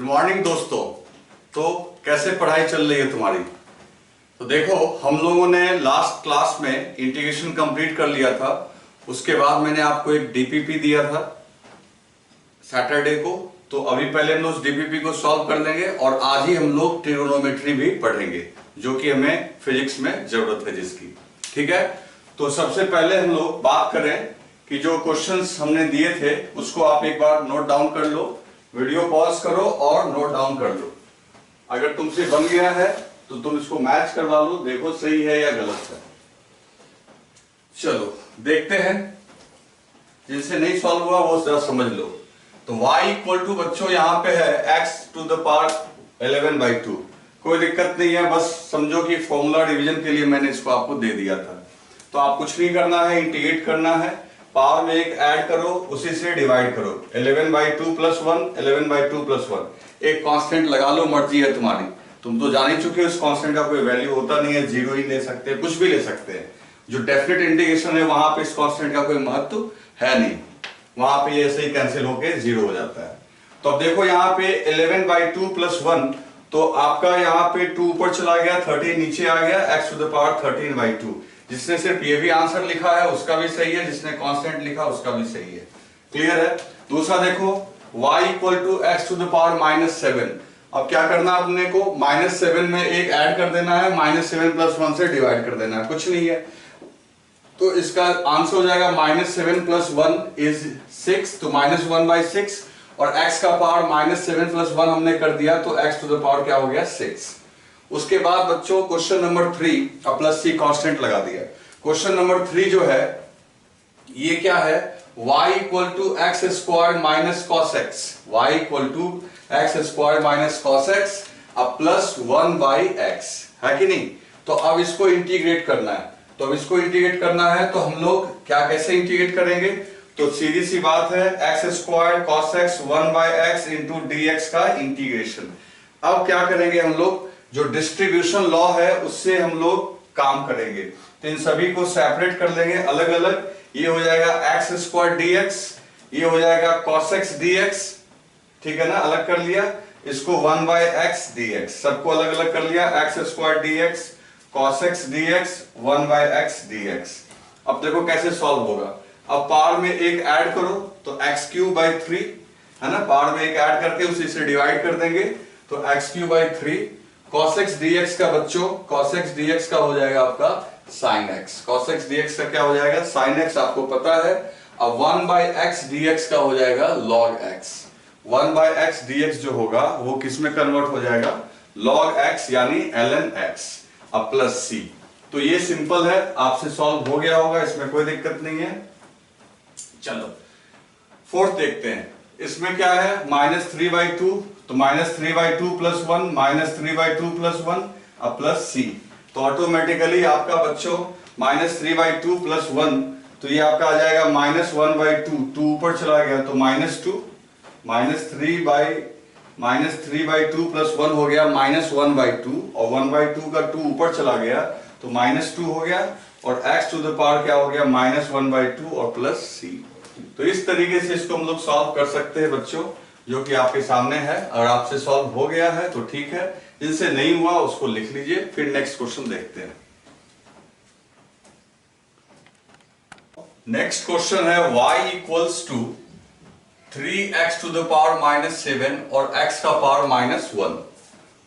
Good morning दोस्तों। तो कैसे पढ़ाई चल रही है तुम्हारी? तो देखो, हम लोगों ने लास्ट क्लास में इंटीग्रेशन कंप्लीट कर लिया था। उसके बाद मैंने आपको एक डीपीपी दिया था सैटरडे को। तो अभी पहले हम लोग उस डीपीपी को सॉल्व कर लेंगे और आज ही हम लोग ट्रिगोनोमेट्री भी पढ़ेंगे, जो कि हमें फिजिक्स में जरूरत है जिसकी। ठीक है, तो सबसे पहले हम लोग बात करें कि जो क्वेश्चंस हमने दिए थे उसको आप एक बार नोट डाउन कर लो। वीडियो पॉज करो और नोट डाउन कर लो। अगर तुमसे बन गया है तो तुम इसको मैच करवा लो, देखो सही है या गलत है। चलो देखते हैं, जिनसे नहीं सॉल्व हुआ वो जरा समझ लो। तो y इक्वल टू बच्चों यहाँ पे है x टू द पावर 11/2। कोई दिक्कत नहीं है, बस समझो कि फॉर्मूला रिवीजन के लिए मैंने इसको आपको दे दिया था। तो आप कुछ नहीं करना है, इंटीग्रेट करना है, पावर में एक ऐड करो, उसी से डिवाइड करो। 11/2 + 1, 11/2 + 1। एक कांस्टेंट लगा लो, मर्जी है तुम्हारी। तुम तो जान ही चुके हो इस कांस्टेंट का कोई वैल्यू होता नहीं है, जीरो ही ले सकते हैं, कुछ भी ले सकते हैं। जो डेफिनेट इंटीग्रेशन है वहां पे इस कांस्टेंट का कोई महत्व है नहीं, वहां पे ये ऐसे ही कैंसिल होके जीरो हो जाता है। तो अब देखो यहाँ पे 11/2 + 1, तो आपका यहाँ पे 2 ऊपर चला गया, 13 नीचे आ गया, x टू द पावर 13/2। जिसने सिर्फ ये भी आंसर लिखा है उसका भी सही है, जिसने कांस्टेंट लिखा उसका भी सही है। क्लियर है? दूसरा देखो, y equal to x to the power -7। अब क्या करना है अपने को, -7 में एक ऐड कर देना है, -7 + 1 से डिवाइड कर देना है, कुछ नहीं है। तो इसका आंसर हो जाएगा -7 + 1 इज 6, तो -1/6। और x का पावर -7 + 1 हमने कर दिया, तो x टू द पावर क्या हो गया, 6। उसके बाद बच्चों क्वेश्चन नंबर 3, अब +c कांस्टेंट लगा दिया। क्वेश्चन नंबर 3 जो है ये क्या है, y equal to x² - cos x, y equal to x² - cos x अब +1/x है कि नहीं। तो अब इसको इंटीग्रेट करना है। तो अब इसको इंटीग्रेट करना है तो हम लोग क्या कैसे इंटीग्रेट करेंगे, तो सीधी सी बात है, x² cos x 1/x × dx का इंटीग्रेशन। अब क्या करेंगे हम लोग, जो डिस्ट्रीब्यूशन लॉ है उससे हम लोग काम करेंगे। तो इन सभी को सेपरेट कर लेंगे अलग अलग। ये हो जाएगा x² dx, ये हो जाएगा cos x dx, ठीक है ना, अलग कर लिया। इसको 1/x dx, सबको अलग अलग कर लिया, x² dx cos x dx 1/x dx। अब देखो कैसे सॉल्व होगा। अब पावर में एक ऐड करो, तो x³/3 है ना, पावर में एक ऐड करके उसी से डिवाइड कर देंगे, तो x³/3 cos x dx का बच्चों, cos x dx का हो जाएगा आपका sin x। cos x dx का क्या हो जाएगा, sin x, आपको पता है। अब 1/x dx का हो जाएगा log x। 1/x dx जो होगा वो किस में कन्वर्ट हो जाएगा, log x यानी ln x। अब +c। तो ये सिंपल है, आपसे सॉल्व हो गया होगा, इसमें कोई दिक्कत नहीं है। चलो फोर्थ देखते हैं। इसमें क्या है, -3/2, तो -3/2 + 1, -3/2 + 1 अब +c। तो ऑटोमेटिकली आपका बच्चों -3/2 + 1, तो ये आपका आ जाएगा -1/2, 2 ऊपर चला गया तो -2, -3/2 + 1 हो गया -1/2, और 1/2 का 2 ऊपर चला गया तो -2 हो गया, और x टू द पावर क्या हो गया, -1/2 और +c। तो इस तरीके से इसको हम लोग सॉल्व कर सकते हैं बच्चों, जो कि आपके सामने है। और आपसे सॉल्व हो गया है तो ठीक है, जिनसे नहीं हुआ उसको लिख लीजिए। फिर नेक्स्ट क्वेश्चन देखते हैं। नेक्स्ट क्वेश्चन है y equals to 3x to the power -7 और x का पावर -1।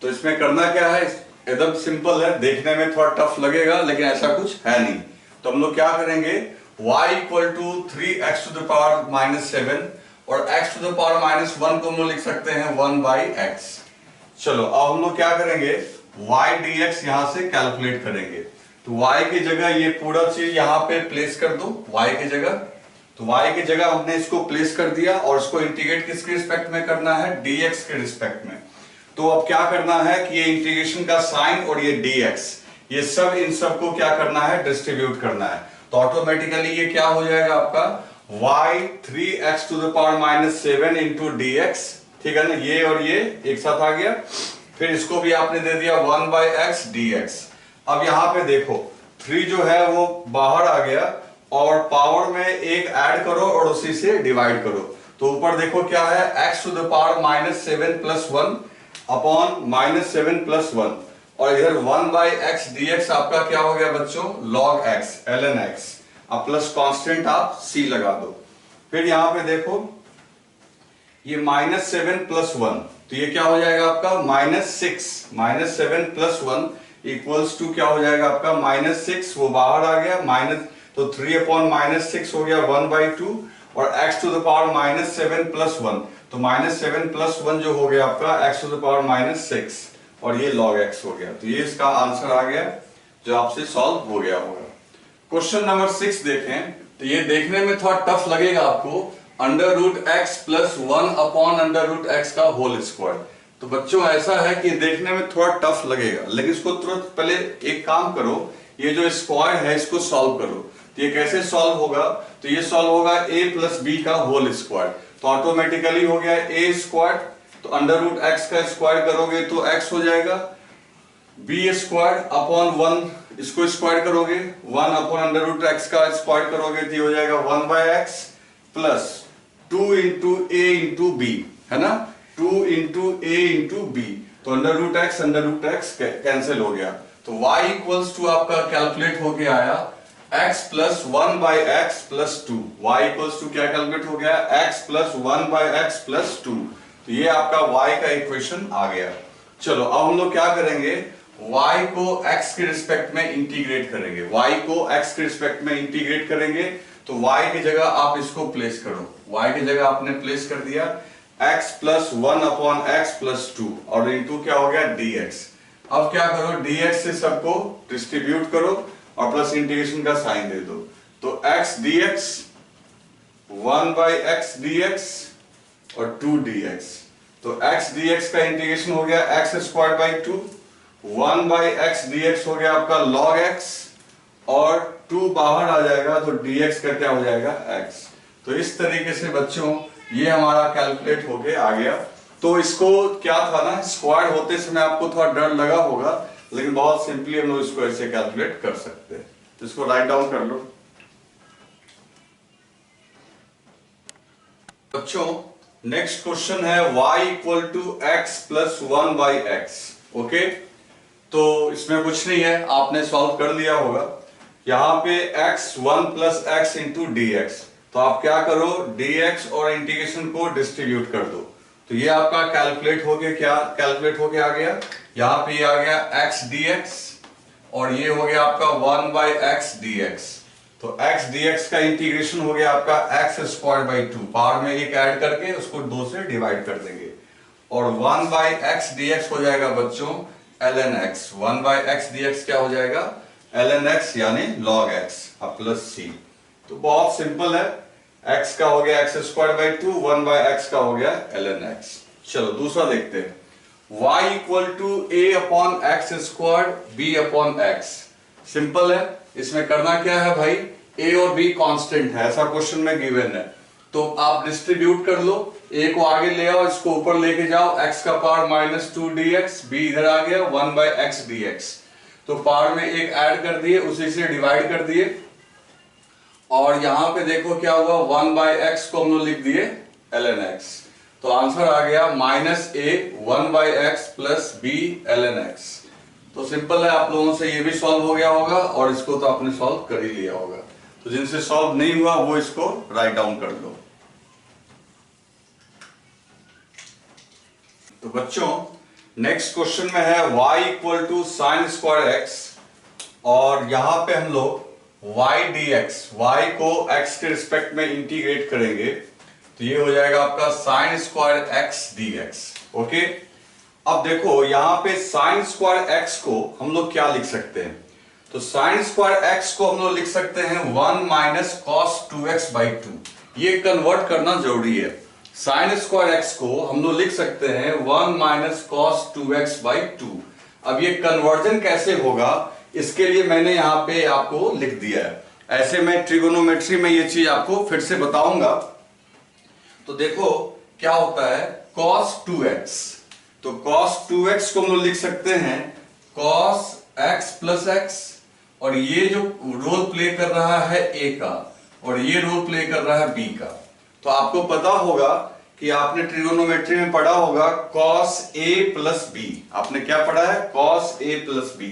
तो इसमें करना क्या है, एकदम सिंपल है, देखने में थोड़ा टफ लगेगा लेकिन ऐसा कुछ है नहीं। तो हम लोग क्या करेंगे, y equal to 3x to the power -7 और x टू द पावर -1 को हम लोग लिख सकते हैं 1/x। चलो अब हम लोग क्या करेंगे, y dx यहां से कैलकुलेट करेंगे। तो y की जगह ये पूरा चीज यहां पे प्लेस कर दो, y की जगह। तो y की जगह हमने इसको प्लेस कर दिया, और इसको इंटीग्रेट किसके रिस्पेक्ट में करना है, dx के रिस्पेक्ट में। तो अब क्या करना है कि ये इंटीग्रेशन का साइन और ये dx, ये सब इन सब को क्या करना है, डिस्ट्रीब्यूट करना है। तो ऑटोमेटिकली ये क्या हो जाएगा आपका y 3x to the power -7 × dx, ठीक है ना, ये और ये एक साथ आ गया। फिर इसको भी आपने दे दिया 1/x dx। अब यहां पे देखो 3 जो है वो बाहर आ गया, और पावर में एक ऐड करो और उसी से डिवाइड करो, तो ऊपर देखो क्या है, x to the power -7 + 1 upon -7 + 1, और इधर 1/x dx आपका क्या हो गया बच्चों, log x ln x। अब प्लस कांस्टेंट आप c लगा दो। फिर यहां पे देखो ये -7 + 1, तो ये क्या हो जाएगा आपका -6, -7 + 1 इक्वल्स टू क्या हो जाएगा आपका -6, वो बाहर आ गया माइनस, तो 3/-6 हो गया 1/2, और x टू द पावर -7 + 1, तो -7 + 1 जो हो गया आपका x टू द पावर -6, और ये log x हो गया। तो ये इसका आंसर आ गया जो आपसे सॉल्व हो गया होगा। क्वेश्चन नंबर 6 देखें, तो ये देखने में थोड़ा टफ लगेगा आपको, √x + 1 अपॉन √x का होल स्क्वायर। तो बच्चों ऐसा है कि देखने में थोड़ा टफ लगेगा, लेकिन इसको तुरंत पहले एक काम करो, ये जो स्क्वायर है इसको सॉल्व करो। तो ये कैसे सॉल्व होगा, तो ये सॉल्व होगा a + b का होल स्क्वायर, तो ऑटोमेटिकली हो गया a², तो √x का स्क्वायर करोगे तो x हो जाएगा, b² अपॉन 1 इसको स्क्वायर करोगे, 1 अपॉन √x का स्क्वायर करोगे तो ये हो जाएगा 1/x प्लस 2 × a × b, है ना, 2 × a × b, तो √x कैंसिल हो गया, तो y इक्वल्स टू आपका कैलकुलेट होके आया x + 1/x + 2, y equals to क्या कैलकुलेट हो गया, x + 1/x + 2, तो ये आपका y का इक्वेशन आ गया। चलो अब हम लोग क्या करेंगे, y को x के रिस्पेक्ट में इंटीग्रेट करेंगे, y को x के रिस्पेक्ट में इंटीग्रेट करेंगे, तो y की जगह आप इसको प्लेस करो, y की जगह आपने प्लेस कर दिया x + 1/x + 2, और इनटू क्या हो गया dx। अब क्या करो, dx से सबको डिस्ट्रीब्यूट करो और प्लस इंटीग्रेशन का साइन दे दो, तो x dx 1/x dx और 2 dx, तो x dx का इंटीग्रेशन हो गया x² 2, 1/x dx हो गया आपका log x, और 2 बाहर आ जाएगा तो dx का क्या हो जाएगा x। तो इस तरीके से बच्चों ये हमारा कैलकुलेट होके आ गया। तो इसको क्या था ना, स्क्वायर होते समय आपको थोड़ा डर लगा होगा, लेकिन बहुत सिंपली हम लोग इसको ऐसे कैलकुलेट कर सकते हैं। तो इसको राइट डाउन कर लो बच्चों। नेक्स्ट क्वेश्चन है y = x + 1/x। ओके, तो इसमें कुछ नहीं है, आपने सॉल्व कर लिया होगा। यहां पे x 1 + x × dx, तो आप क्या करो, dx और इंटीग्रेशन को डिस्ट्रीब्यूट कर दो, तो ये आपका कैलकुलेट हो गया, क्या कैलकुलेट हो गया आ गया, यहां पे ये आ गया x dx, और ये हो गया आपका 1/x dx, तो x dx का इंटीग्रेशन हो गया आपका x² 2, पावर में एक ऐड करके उसको 2 से डिवाइड कर देंगे, और 1/x dx हो जाएगा बच्चों ln x, 1/x dx क्या हो जाएगा ln x यानी log x, अब प्लस c। तो बहुत सिंपल है, x का हो गया x² 2, 1/x का हो गया ln x। चलो दूसरा देखते हैं, y = a/x² b/x। सिंपल है, इसमें करना क्या है भाई, a और b कांस्टेंट है, ऐसा क्वेश्चन में गिवन है, तो आप डिस्ट्रीब्यूट कर लो, a को आगे ले आओ, इसको ऊपर लेके जाओ, x का पावर -2 dx, b इधर आ गया 1/x dx, तो पावर में एक ऐड कर दिए, उसी से डिवाइड कर दिए, और यहां पे देखो क्या हुआ, 1/x को हम लोग लिख दिए ln x, तो आंसर आ गया -a 1/x + b ln x। तो सिंपल है, आप लोगों से ये भी सॉल्व हो गया होगा, और इसको तो आपने सॉल्व कर ही लिया होगा। तो जिनसे सॉल्व नहीं हुआ वो इसको राइट डाउन कर लो। तो बच्चों नेक्स्ट क्वेश्चन में है y = sin² x, और यहां पे हम लोग y dx, y को x के रिस्पेक्ट में इंटीग्रेट करेंगे, तो ये हो जाएगा आपका sin² x dx। ओके, अब देखो यहां पे sin² x को हम लोग क्या लिख सकते हैं, तो sin² x को हम लोग लिख सकते हैं 1 - cos 2x/2, ये कन्वर्ट करना जरूरी है। sin² x को हम लोग लिख सकते हैं 1 - cos 2x/2। अब ये कन्वर्जन कैसे होगा, इसके लिए मैंने यहां पे आपको लिख दिया है, ऐसे मैं ट्रिगोनोमेट्री में ये चीज आपको फिर से बताऊंगा। तो देखो क्या होता है, cos 2x, तो cos 2x को हम लोग लिख सकते हैं cos x + x, और ये जो रोल प्ले कर रहा है a का, और ये रोल प्ले कर रहा है b का, तो आपको पता होगा कि आपने ट्रिगोनोमेट्री में पढ़ा होगा cos a प्लस बी। आपने क्या पढ़ा है? cos a plus B.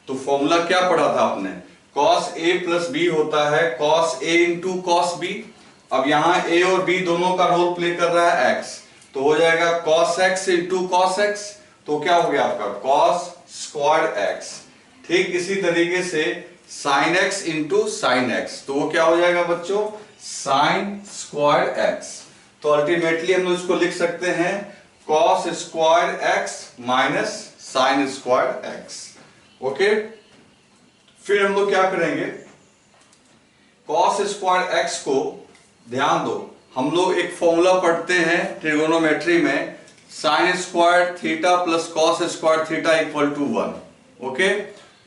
तो फॉर्मूला क्या पढ़ा था आपने? cos a प्लस बी होता है cos a into cos b। अब यहां a और b दोनों का रोल प्ले कर रहा है x, तो हो जाएगा cos x into cos x। तो क्या हो गया आपका? cos square x। ठीक इसी तरीके से sin x into sine x, तो वो क्या हो जाएगा बच्चों? sin square x। तो अल्टीमेटली हम लोग इसको लिख सकते हैं cos square x minus sin square x। Okay, फिर हम लोग क्या करेंगे? cos स्क्वायर x को ध्यान दो, हम लोग एक फॉर्मूला पढ़ते हैं ट्रिगोनोमेट्री में, sin square theta plus cos square theta equal to 1। Okay,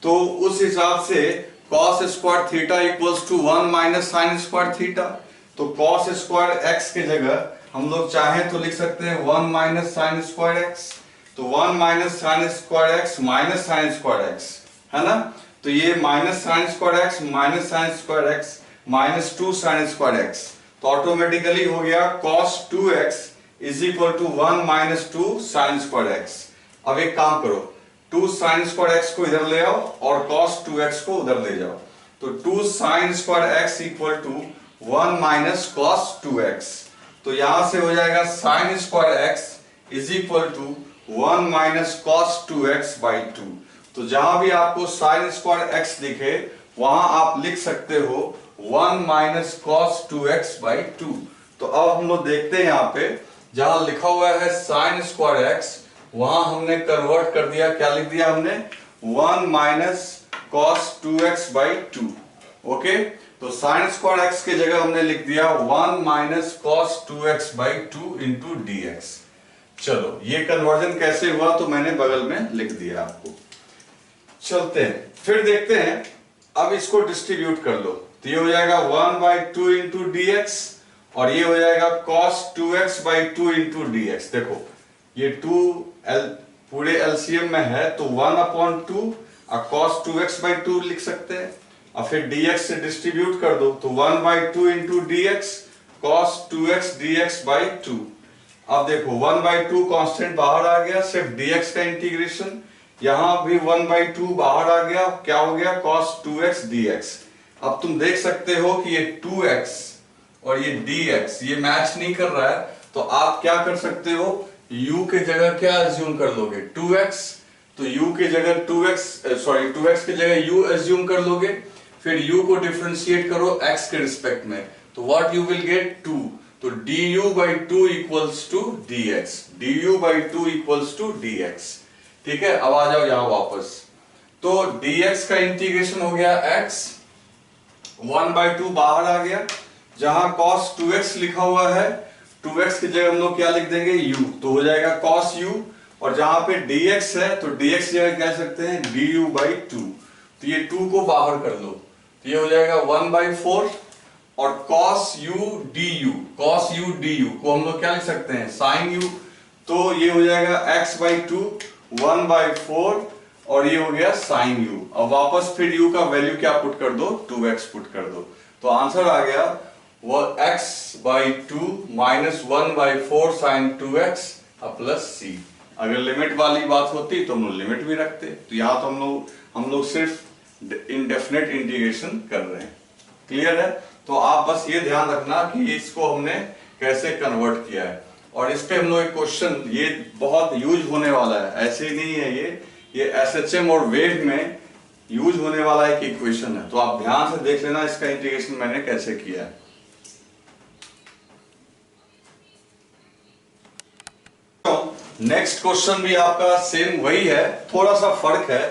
तो उस हिसाब से cos square theta equals to 1 minus sin square theta. तो cos स्क्वायर x के जगह हम लोग चाहें तो लिख सकते हैं 1 माइनस sin स्क्वायर x। तो 1 minus sin square x minus sin square x, है ना? तो ये minus sin square x minus sin square x minus 2 sin square x, तो ऑटोमेटिकली हो गया cos 2x is equal to 1 minus 2 sin square x। अब एक काम करो, 2 sin स्क्वायर x को इधर ले आओ और cos 2x को उधर ले जाओ। तो 2 sin square x equal to 1 minus cos 2x। तो यहां से हो जाएगा sin square x is equal to 1 minus cos 2x by 2। तो जहां भी आपको sin स्क्वायर x दिखे वहां आप लिख सकते हो 1 माइनस cos 2x बाई 2। तो अब हम लोग देखते हैं यहाँ पे जहां लिखा हुआ है sin स्क्वायर x, वहां हमने कन्वर्ट कर दिया, क्या लिख दिया हमने? 1 minus cos 2x by 2। Okay, तो sin स्क्वायर x के जगह हमने लिख दिया 1 minus cos 2x by 2 into dx। चलो, ये कन्वर्जन कैसे हुआ तो मैंने बगल में लिख दिया आपको। चलते हैं, फिर देखते हैं। अब इसको डिस्ट्रीब्यूट कर लो, तो ये हो जाएगा 1 बाई 2 इंटू dx और ये हो जाएगा cos 2x by 2 into dx। देखो ये 2 पूरे एलसीएम में है तो 1 अपॉन 2 और cos 2x बाई 2 लिख सकते हैं, और फिर dx से डिस्ट्रीब्यूट कर दो तो 1 by 2 into dx cos 2x dx by 2। अब देखो 1 बाई 2 कॉन्स्टेंट बाहर आ गया, सिर्फ dx का इंटीग्रेशन, यहां भी 1 बाई 2 बाहर आ गया, क्या हो गया? cos 2x dx। अब तुम देख सकते हो कि ये 2x और ये dx ये मैच नहीं कर रहा है, तो आप क्या कर सकते हो? u के जगह क्या अज्यूम कर लोगे? 2x, तो u के जगह 2x के जगह u अज्यूम कर लोगे, फिर u को डिफरेंशिएट करो x के रिस्पेक्ट में, तो व्हाट यू विल गेट? 2। तो du by 2 equals to dx, du by 2 equals to dx। ठीक है, अब आ जाओ यहां वापस, तो dx का इंटीग्रेशन हो गया x, 1 बाई 2 बाहर आ गया, जहां cos 2x लिखा हुआ है 2x की जगह हम लोग क्या लिख देंगे? u, तो हो जाएगा cos u, और जहां पे dx है तो dx की जगह कह सकते हैं du बाई 2। तो ये 2 को बाहर कर लो, तो ये हो जाएगा 1 बाई 4, और cos u du को हम लोग क्या लिख सकते हैं? sin u। तो ये हो जाएगा x बाई 2 1 बाई 4 और ये हो गया sin u। अब वापस फिर u का वैल्यू क्या पुट कर दो? 2x पुट कर दो, तो आंसर आ गया वो x by 2 minus 1 by 4 sin 2x plus c। अगर लिमिट वाली बात होती तो हम लोग लिमिट भी रखते, तो यहाँ तो हम लोग सिर्फ इनडेफिनेट इंटीग्रेशन कर रहे हैं। क्लियर है? तो आप बस ये ध्यान रखना कि इसको हमने कैसे कन्वर्ट किया है, और इस पे हम लोग एक क्वेश्चन, ये बहुत यूज होने वाला है, ऐसे ही नहीं है, ये एसएचएम और वेव में यूज होने वाला एक इक्वेशन है, तो आप ध्यान से देख लेना इसका इंटीग्रेशन मैंने कैसे किया है। नेक्स्ट क्वेश्चन भी आपका सेम वही है, थोड़ा सा फर्क है,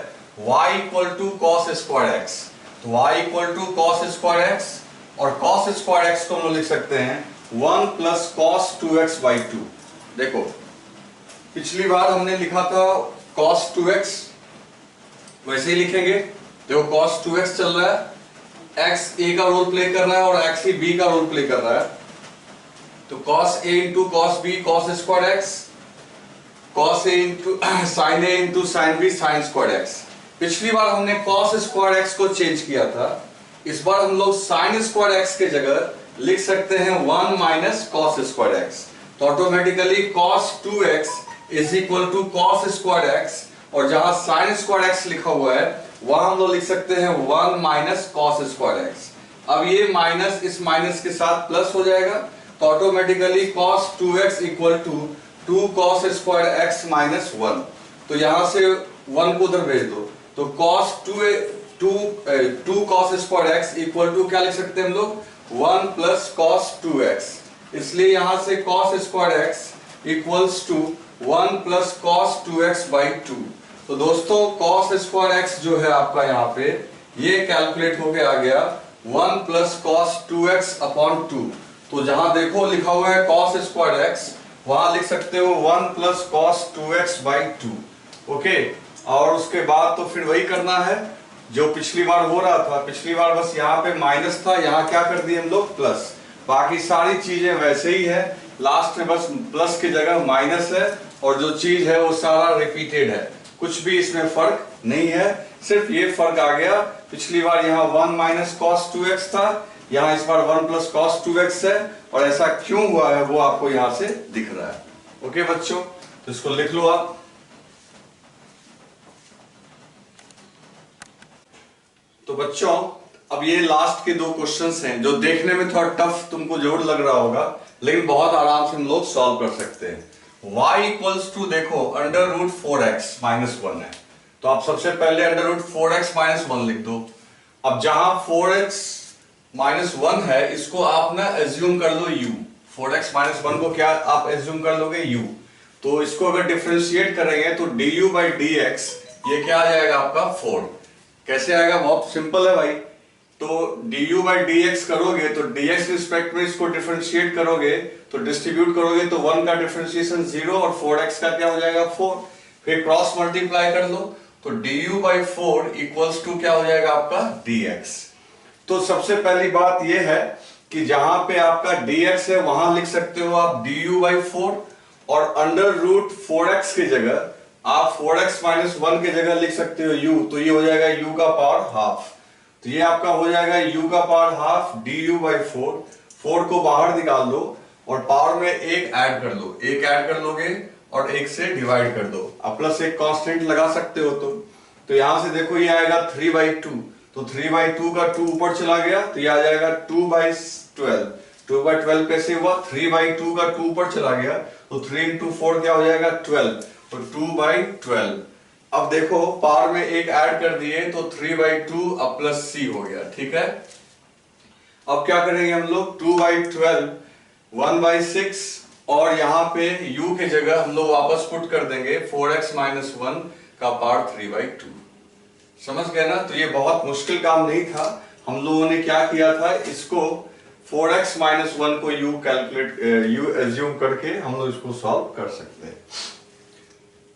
y equal to cos square x. तो y equal to cos square x, और कॉस स्क्वायर एक्स को हम लोग लिख सकते हैं 1 प्लस कॉस 2x बाई 2। देखो पिछली बार हमने लिखा था cos 2x, वैसे ही लिखेंगे। देखो cos 2x चल रहा है, x a का रोल प्ले कर रहा है और x ही b का रोल प्ले कर रहा है, तो cos a into cos b cos square x, cos a into sin a into sin b sin square x। पिछली बार हमने cos स्क्वायर x को चेंज किया था, इस बार हम लोग sin स्क्वायर x के जगह लिख सकते हैं 1 माइनस कॉस स्क्वायर एक्स। तो automatically cos 2x is equal to cos square x, और जहां साइन स्क्वायर एक्स लिखा हुआ है वहां हम लोग लिख सकते हैं 1 माइनस कॉस स्क्वायर एक्स। अब ये माइनस इस माइनस के साथ प्लस हो जाएगा, तो automatically cos 2x equal to 2 cos square x minus 1। तो यहां से 1 को उधर भेज दो, तो cos 2 cos square x equal to क्या लिख सकते हैं हम लोग 1 प्लस cos 2x। इसलिए यहां से cos square x equals to 1 plus cos 2x by 2। तो दोस्तों cos स्क्वायर एक्स जो है आपका यहाँ पे ये कैलकुलेट होके आ गया 1 प्लस cos 2x अपॉन 2। तो जहां देखो लिखा हुआ है cos स्क्वायर एक्स, वहां लिख सकते हो 1 plus cos 2x by 2। Okay, और उसके बाद तो फिर वही करना है जो पिछली बार हो रहा था। पिछली बार बस यहाँ पे माइनस था, यहाँ क्या कर दिए हम लोग प्लस। बाकी सारी चीजें वैसे ही है, लास्ट में बस प्लस की जगह माइनस है, और जो चीज है वो सारा रिपीटेड है, कुछ भी इसमें फर्क नहीं है। सिर्फ ये फर्क आ गया, पिछली बार यहाँ 1 माइनस cos 2x था, यहाँ इस बार 1 प्लस cos 2x है, और ऐसा क्यों हुआ है वो आपको यहाँ से दिख रहा है। ओके बच्चों, तो इसको लिख लो आप। तो बच्चों अब ये लास्ट के 2 क्वेश्चंस हैं जो देखने में थोड़ा टफ तुमको जरूर लग रहा होगा, लेकिन बहुत आराम से हम लोग सॉल्व कर सकते हैं। y इक्वल्स टू देखो अंडर रूट 4x माइनस 1 है, तो आप सबसे पहले अंडर रूट 4x माइनस 1 लिख दो। अब जहां 4x माइनस 1 है इसको आप ना एज्यूम कर लो u। 4x माइनस 1 को क्या आप एज्यूम कर लोगे u। तो इसको अगर डिफरेंशिएट करेंगे तो du बाई dx ये क्या आ जाएगा आपका 4। कैसे आएगा, बहुत सिंपल है भाई। तो du बाई dx करोगे तो dx रिस्पेक्ट में इसको डिफरेंशिएट करोगे तो डिस्ट्रीब्यूट करोगे तो 1 का डिफरेंशिएशन 0 और 4x का क्या हो जाएगा 4। फिर क्रॉस मल्टीप्लाई कर लो तो du बाई 4 इक्वल्स टू क्या हो जाएगा आपका dx। तो सबसे पहली बात यह है कि जहां पे आपका dx है वहां लिख सकते हो आप du बाई 4, और अंडर रूट 4x की जगह आप 4x माइनस 1 की जगह लिख सकते हो u, तो ये हो जाएगा u का पावर हाफ। तो ये आपका हो जाएगा u का पावर हाफ du बाई 4 को बाहर निकाल दो और पावर में 1 ऐड कर दो, 1 ऐड कर लोगे और 1 से डिवाइड कर दो। अब प्लस एक कांस्टेंट लगा सकते हो। तो यहां से देखो ये आएगा 3 बाई 2, तो 3 बाई 2 का 2 ऊपर चला गया तो ये आ जाएगा 2 बाई 12। 2 बाई 12 कैसे हुआ, 3 बाई 2 का 2 ऊपर चला गया तो 3 इंटू 4 क्या हो जाएगा 12, तो 2 बाई 12। अब देखो पावर में 1 ऐड कर दिए तो 3 बाई 2 अब प्लस c हो गया, ठीक है। अब क्या करेंगे हम लोग 2 बाई 12 1 बाई 6, और यहाँ पे u के जगह हम लोग वापस पुट कर देंगे 4x माइनस 1 का पावर 3 बाई 2। समझ गए ना। तो ये बहुत मुश्किल काम नहीं था, हम लोगों ने क्या किया था इसको 4x माइनस 1 को u एज्यूम करके हम लोग इसको सॉल्व कर सकते हैं।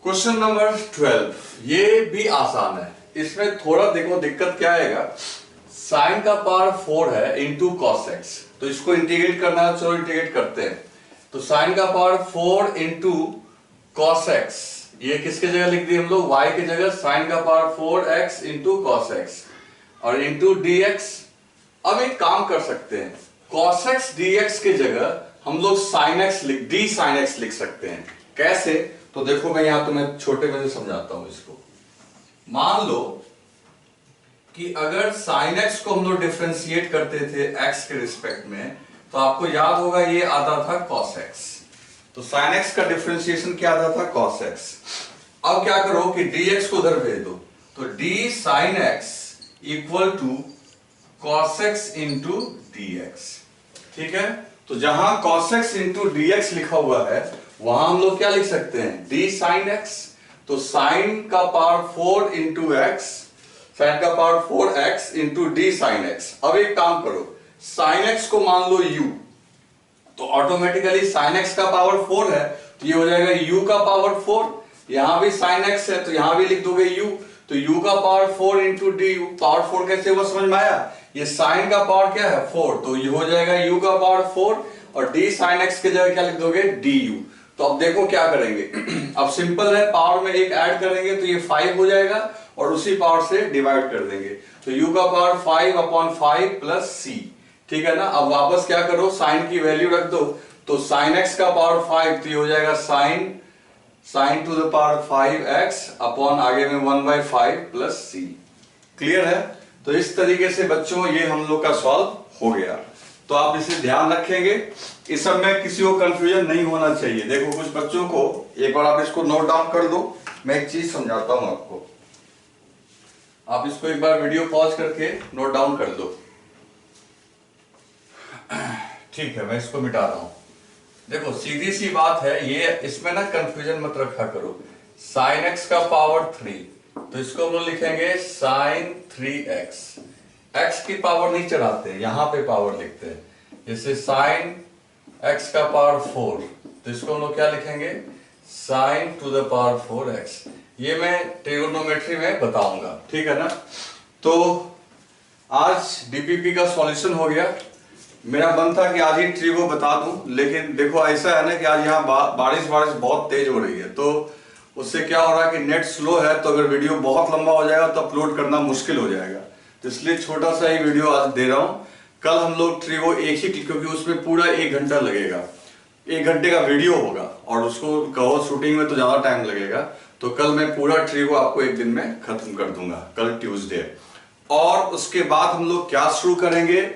क्वेश्चन नंबर 12 ये भी आसान है, इसमें थोड़ा देखो दिक्कत क्या आएगा, साइन का पावर 4 है इंटू कॉस एक्स, तो इसको इंटीग्रेट करना है, चलो इंटीग्रेट करते हैं। तो साइन का पावर 4 इंटू कॉस एक्स, ये किसके जगह लिख दिए हम लोग y के जगह साइन का power 4x into cos x और इंटू dx। अब एक काम कर सकते हैं, cos x dx के जगह हम लोग sin x d sin x लिख सकते हैं। कैसे, तो देखो मैं यहां तुम्हें छोटे में से समझाता हूं इसको। मान लो कि अगर sin x को हम लोग डिफरेंशिएट करते थे x के रिस्पेक्ट में, तो आपको याद होगा ये आता था cos x, तो sin x का डिफरेंशिएशन क्या आता था cos x। अब क्या करो कि dx को उधर भेज दो, तो d sin x equal to cos x into dx, ठीक है। तो जहां cos x इंटू dx लिखा हुआ है वहां हम लोग क्या लिख सकते हैं d sin x, तो sin का पावर 4 इंटू x, sin का power 4x into d sin x। अब एक काम करो, sin x को मान लो u, तो ऑटोमेटिकली sin x का पावर 4 है तो ये हो जाएगा u का पावर 4, यहां भी sin x है तो यहां भी लिख दोगे u, तो u का पावर 4 इंटू du। पावर 4 कैसे हुआ समझ में आया, ये sin का पावर क्या है 4, तो ये हो जाएगा u का पावर 4 और d sin x के जगह क्या लिख दोगे du। तो अब देखो क्या करेंगे अब सिंपल है, पावर में 1 ऐड करेंगे तो ये 5 हो जाएगा और उसी पावर से डिवाइड कर देंगे, तो u का पावर 5 अपॉन 5 प्लस c, ठीक है ना। अब वापस क्या करो, साइन की वैल्यू रख दो, तो साइन एक्स का पावर 5 तो ये हो जाएगा sign to the power 5x upon आगे में 1/5 प्लस सी। क्लियर है। तो इस तरीके से बच्चों ये हम लोग का सॉल्व हो गया। तो आप इसे ध्यान रखेंगे, इस सब में किसी को कंफ्यूजन नहीं होना चाहिए। देखो कुछ बच्चों को, एक बार आप इसको नोट डाउन कर दो, मैं एक चीज समझाता हूं आपको। आप इसको एक बार वीडियो पॉज करके नोट डाउन कर दो। ठीक है, मैं इसको मिटा रहा हूं। देखो सीधी सी बात है, ये इसमें ना कंफ्यूजन मत रखा करो। साइन एक्स का पावर 3, तो इसको हम लोग लिखेंगे साइन 3x। x की पावर नहीं चढ़ाते, यहां पे पावर लिखते हैं। जैसे साइन x का पावर 4, तो इसको हम लोग क्या लिखेंगे, sign to the power 4x। ये मैं ट्रिगोनोमेट्री में बताऊंगा, ठीक है ना। तो आज डीपीपी का सॉल्यूशन हो गया। मेरा मन था कि आज ही ट्रिगो बता दूं, लेकिन देखो ऐसा है ना कि आज यहाँ बारिश बहुत तेज हो रही है, तो उससे क्या हो रहा है कि नेट स्लो है, तो अगर वीडियो बहुत लंबा हो जाएगा तो अपलोड करना मुश्किल हो जाएगा। तो इसलिए छोटा सा ही वीडियो आज दे रहा हूँ। कल हम लोग ट्रिगो एक ही, क्योंकि उसमें पूरा 1 घंटा लगेगा, 1 घंटे का वीडियो होगा और उसको कवर शूटिंग में तो ज्यादा टाइम लगेगा। तो कल मैं पूरा ट्रिगो आपको 1 दिन में खत्म कर दूंगा, कल ट्यूसडे। और उसके बाद हम लोग क्या शुरू करेंगे,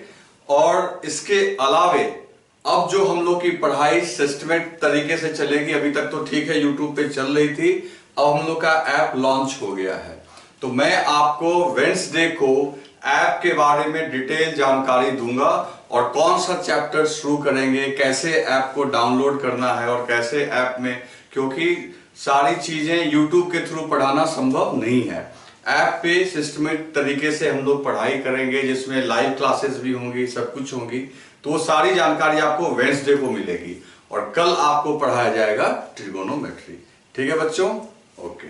और इसके अलावे अब जो हम लोग की पढ़ाई सिस्टमेटिक तरीके से चलेगी। अभी तक तो ठीक है, यूट्यूब पे चल रही थी, अब हम लोग का ऐप लॉन्च हो गया है। तो मैं आपको वेडनेसडे को ऐप के बारे में डिटेल जानकारी दूंगा, और कौन सा चैप्टर शुरू करेंगे, कैसे ऐप को डाउनलोड करना है और कैसे ऐप में, क्योंकि सारी चीजें यूट्यूब के थ्रू पढ़ाना संभव नहीं है। ऐप पे सिस्टमेटिक तरीके से हम लोग पढ़ाई करेंगे, जिसमें लाइव क्लासेस भी होंगी, सब कुछ होंगी। तो वो सारी जानकारी आपको वेडनेसडे को मिलेगी, और कल आपको पढ़ाया जाएगा ट्रिगोनोमेट्री। ठीक है बच्चों, ओके।